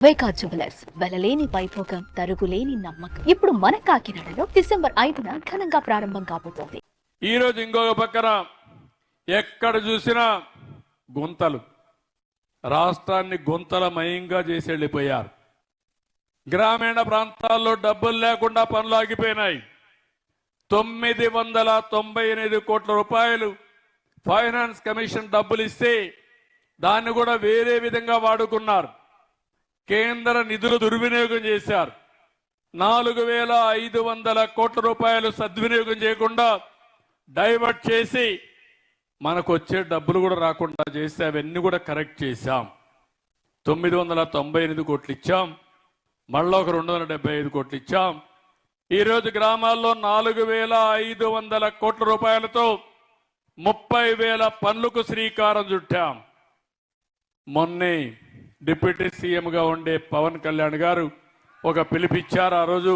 వైకా jewellers వెలలేని Vaibhogam తరుగులేని నమ్మకం. ఇప్పుడు మన కాకినాడలో డిసెంబర్ 5న ఘనంగా ప్రారంభం కాబోతోంది. ఈ రోజు ఇంకొక పక్కన ఎక్కడ చూసినా గుంతలు, రాష్ట్రాన్ని గుంతలమయంగా చేసి వెళ్ళిపోయారు. గ్రామీణ ప్రాంతాల్లో డబ్బులు లేకుండా పనులు ఆగిపోయినాయి. 998 కోట్ల రూపాయలు ఫైనాన్స్ కమిషన్ డబ్బులు ఇస్తే దాన్ని కూడా వేరే విధంగా వాడుకున్నారు. కేంద్ర నిధులు దుర్వినియోగం చేశారు. 4500 కోట్ల రూపాయలు సద్వినియోగం చేయకుండా డైవర్ట్ చేసి మనకు వచ్చే డబ్బులు కూడా రాకుండా చేసి అవన్నీ కూడా కరెక్ట్ చేశాం. 998 కోట్లు ఇచ్చాం, మళ్ళీ ఒక 275 కోట్లు ఇచ్చాం. ఈరోజు గ్రామాల్లో 4500 కోట్ల రూపాయలతో 30,000 పనులకు శ్రీకారం చుట్టాం. మొన్నే డిప్యూటీ సీఎంగా ఉండే పవన్ కళ్యాణ్ గారు ఒక పిలిపిచ్చారు. ఆ రోజు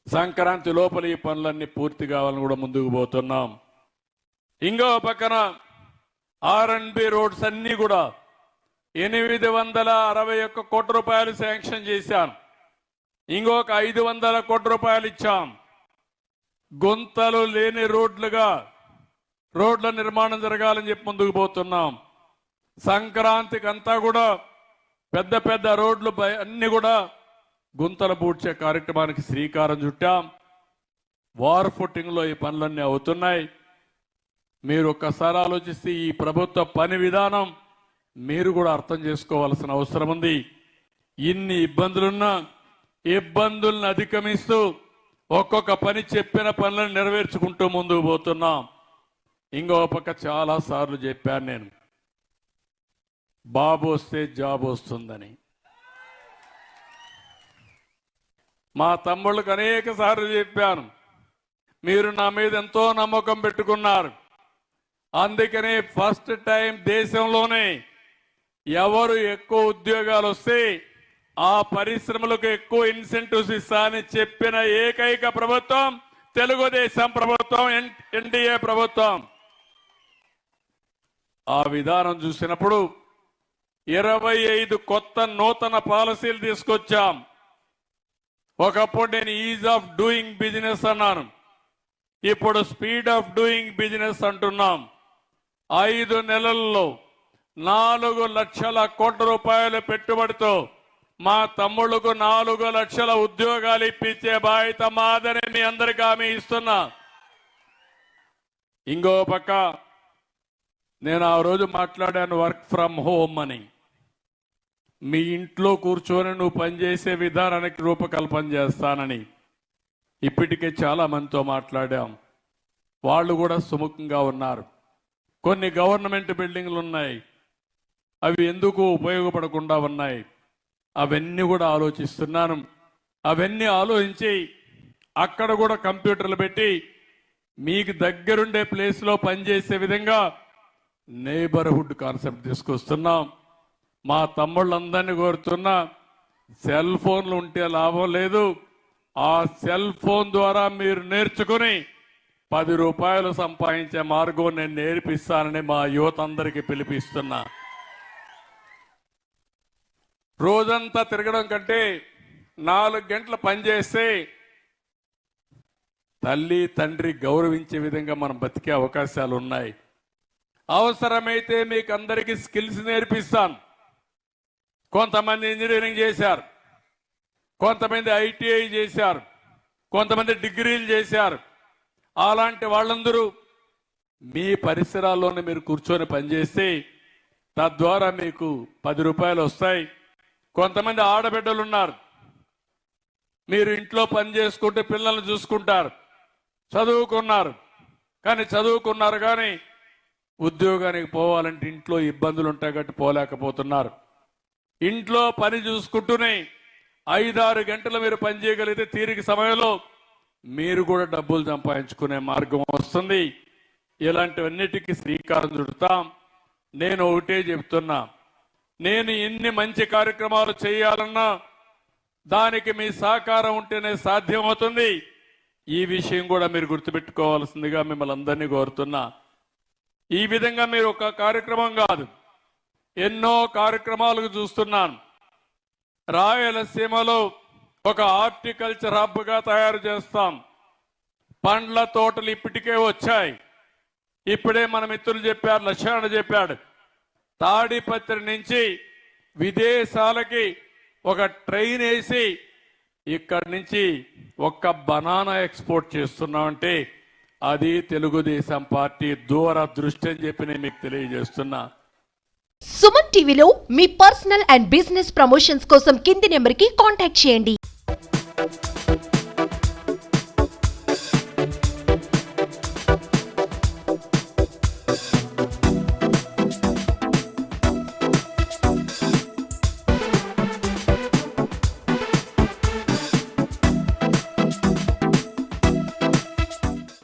సంక్రాంతి లోపల ఈ పనులన్నీ పూర్తి కావాలని కూడా ముందుకు పోతున్నాం. ఇంకో పక్కన R&B రోడ్స్ అన్ని కూడా 861 కోట్ల రూపాయలు శాంక్షన్ చేశాం. ఇంకొక 500 కోట్ల రూపాయలు ఇచ్చాం. గుంతలు లేని రోడ్ల నిర్మాణం జరగాలని చెప్పి ముందుకు పోతున్నాం. సంక్రాంతికి అంతా కూడా పెద్ద పెద్ద రోడ్లు అన్ని కూడా గుంతలు పూడ్చే కార్యక్రమానికి శ్రీకారం చుట్టాం. వార్ ఫుటింగ్ లో ఈ పనులన్నీ అవుతున్నాయి. మీరు ఒక్కసారి ఆలోచిస్తే ఈ ప్రభుత్వ పని విధానం మీరు కూడా అర్థం చేసుకోవాల్సిన అవసరం ఉంది. ఇన్ని ఇబ్బందులున్నా ఇబ్బందులను అధిగమిస్తూ ఒక్కొక్క పని చెప్పిన పనులను నెరవేర్చుకుంటూ ముందుకు పోతున్నాం. ఇంకో పక్క చాలా సార్లు చెప్పాను నేను, బాబు వస్తే జాబ్ వస్తుందని. మా తమ్ముళ్ళకు అనేక సార్లు చెప్పాను, మీరు నా మీద ఎంతో నమ్మకం పెట్టుకున్నారు. అందుకనే ఫస్ట్ టైం దేశంలోనే ఎవరు ఎక్కువ ఉద్యోగాలు వస్తే ఆ పరిశ్రమలకు ఎక్కువ ఇన్సెంటివ్స్ ఇస్తా అని చెప్పిన ఏకైక ప్రభుత్వం తెలుగుదేశం ప్రభుత్వం, ఎన్డీఏ ప్రభుత్వం. ఆ విధానం చూసినప్పుడు 25 కొత్త నూతన పాలసీలు తీసుకొచ్చాం. ఒకప్పుడు నేను ఈజ్ ఆఫ్ డూయింగ్ బిజినెస్ అన్నాను, ఇప్పుడు స్పీడ్ ఆఫ్ డూయింగ్ బిజినెస్ అంటున్నాం. 5 నెలల్లో 4 లక్షల కోట్ల రూపాయల పెట్టుబడితో మా తమ్ముళ్లకు 4 లక్షల ఉద్యోగాలు ఇప్పించే బాధ్యత మాదని మీ అందరికీ హామీ ఇస్తున్నా. ఇంకో పక్క నేను ఆ రోజు మాట్లాడాను వర్క్ ఫ్రమ్ హోమ్ అని. మీ ఇంట్లో కూర్చొని నువ్వు పనిచేసే విధానానికి రూపకల్పన చేస్తానని ఇప్పటికే చాలా మందితో మాట్లాడాం. వాళ్ళు కూడా సుముఖంగా ఉన్నారు. కొన్ని గవర్నమెంట్ బిల్డింగ్లు ఉన్నాయి, అవి ఎందుకు ఉపయోగపడకుండా ఉన్నాయి, అవన్నీ కూడా ఆలోచిస్తున్నాను. అవన్నీ ఆలోచించి అక్కడ కూడా కంప్యూటర్లు పెట్టి మీకు దగ్గరుండే ప్లేస్లో పనిచేసే విధంగా నైబర్హుడ్ కాన్సెప్ట్ తీసుకొస్తున్నాం. మా తమ్ముళ్ళందరినీ కోరుతున్నా, సెల్ ఫోన్లు ఉంటే లాభం లేదు. ఆ సెల్ ఫోన్ ద్వారా మీరు నేర్చుకుని 10 రూపాయలు సంపాదించే మార్గం నేను నేర్పిస్తానని మా యువత అందరికీ పిలిపిస్తున్నా. రోజంతా తిరగడం కంటే 4 గంటలు పనిచేస్తే తల్లి తండ్రి గౌరవించే విధంగా మనం బతికే అవకాశాలు ఉన్నాయి. అవసరమైతే మీకు అందరికీ స్కిల్స్ నేర్పిస్తాను. కొంతమంది ఇంజనీరింగ్ చేశారు, కొంతమంది ఐటీఐ చేశారు, కొంతమంది డిగ్రీలు చేశారు. అలాంటి వాళ్ళందరూ మీ పరిసరాల్లోనే మీరు కూర్చొని పనిచేస్తే తద్వారా మీకు 10 రూపాయలు వస్తాయి. కొంతమంది ఆడబిడ్డలు ఉన్నారు, మీరు ఇంట్లో పని చేసుకుంటే పిల్లల్ని చూసుకుంటారు, చదువుకున్నారు కానీ ఉద్యోగానికి పోవాలంటే ఇంట్లో ఇబ్బందులు ఉంటాయి కాబట్టి పోలేకపోతున్నారు. ఇంట్లో పని చూసుకుంటూనే 5-6 గంటలు మీరు పని చేయగలిగితే తీరిక సమయంలో మీరు కూడా డబ్బులు సంపాదించుకునే మార్గం వస్తుంది. ఇలాంటివన్నిటికీ శ్రీకారం చుడతాం. నేను ఒకటే చెప్తున్నా, నేను ఎన్ని మంచి కార్యక్రమాలు చేయాలన్నా దానికి మీ సహకారం ఉంటేనే సాధ్యమవుతుంది. ఈ విషయం కూడా మీరు గుర్తుపెట్టుకోవాల్సిందిగా మిమ్మల్ని అందరినీ కోరుతున్నా. ఈ విధంగా మీరు ఒక కార్యక్రమం కాదు, ఎన్నో కార్యక్రమాలకు చూస్తున్నాను. రాయలసీమలో ఒక హార్టికల్చర్ హబ్గా తయారు చేస్తాం. పండ్ల తోటలు ఇప్పటికే వచ్చాయి. ఇప్పుడే మన మిత్రులు చెప్పారు, లక్ష్మణ చెప్పాడు, తాడిపత్రి నుంచి విదేశాలకి ఒక ట్రైన్ వేసి ఇక్కడి నుంచి ఒక్క బనానా ఎక్స్పోర్ట్ చేస్తున్నామంటే అది తెలుగుదేశం పార్టీ దూరదృష్టి అని చెప్పి నేను మీకు తెలియజేస్తున్నా. సుమన్ టీవీలో మీ పర్సనల్ అండ్ బిజినెస్ ప్రమోషన్స్ కోసం కింది నెంబర్కి కాంటాక్ట్ చేయండి.